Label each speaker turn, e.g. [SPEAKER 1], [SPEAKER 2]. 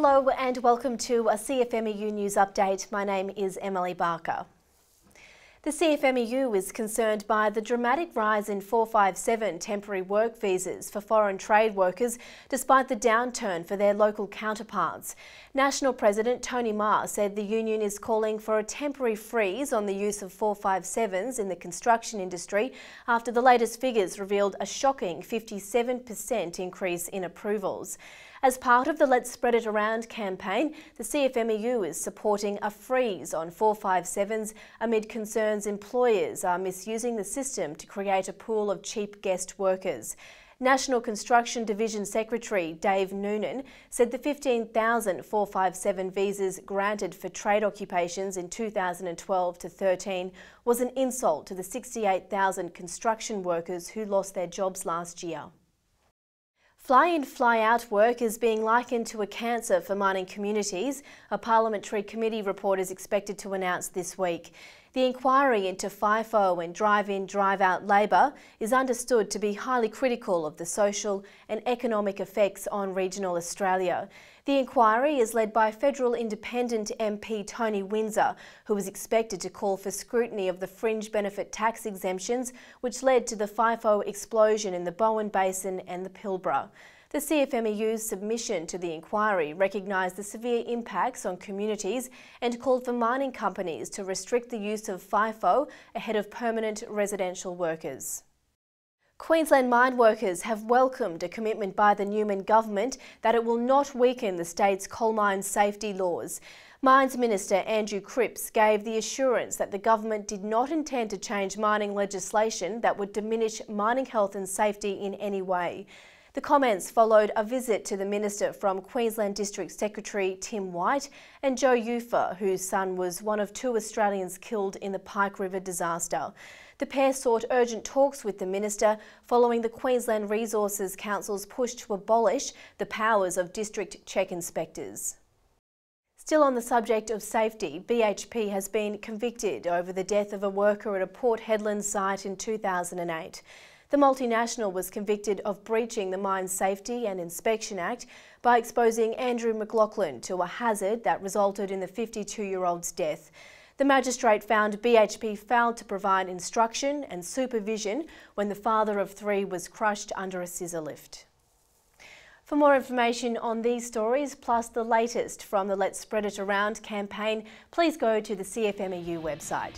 [SPEAKER 1] Hello and welcome to a CFMEU News Update. My name is Emily Barker. The CFMEU is concerned by the dramatic rise in 457 temporary work visas for foreign trade workers despite the downturn for their local counterparts. National President Tony Ma said the union is calling for a temporary freeze on the use of 457s in the construction industry after the latest figures revealed a shocking 57% increase in approvals. As part of the Let's Spread It Around campaign, the CFMEU is supporting a freeze on 457s amid concerns employers are misusing the system to create a pool of cheap guest workers. National Construction Division Secretary Dave Noonan said the 15,000 457 visas granted for trade occupations in 2012 to 13 was an insult to the 68,000 construction workers who lost their jobs last year. Fly-in, fly-out work is being likened to a cancer for mining communities, a parliamentary committee report is expected to announce this week. The inquiry into FIFO and drive-in, drive-out labour is understood to be highly critical of the social and economic effects on regional Australia. The inquiry is led by federal independent MP Tony Windsor, who is expected to call for scrutiny of the fringe benefit tax exemptions which led to the FIFO explosion in the Bowen Basin and the Pilbara. The CFMEU's submission to the inquiry recognised the severe impacts on communities and called for mining companies to restrict the use of FIFO ahead of permanent residential workers. Queensland mine workers have welcomed a commitment by the Newman government that it will not weaken the state's coal mine safety laws. Mines Minister Andrew Cripps gave the assurance that the government did not intend to change mining legislation that would diminish mining health and safety in any way. The comments followed a visit to the Minister from Queensland District Secretary Tim White and Joe Ufer, whose son was one of 2 Australians killed in the Pike River disaster. The pair sought urgent talks with the Minister following the Queensland Resources Council's push to abolish the powers of district check inspectors. Still on the subject of safety, BHP has been convicted over the death of a worker at a Port Hedland site in 2008. The multinational was convicted of breaching the Mine Safety and Inspection Act by exposing Andrew McLaughlin to a hazard that resulted in the 52-year-old's death. The magistrate found BHP failed to provide instruction and supervision when the father of 3 was crushed under a scissor lift. For more information on these stories, plus the latest from the Let's Spread It Around campaign, please go to the CFMEU website.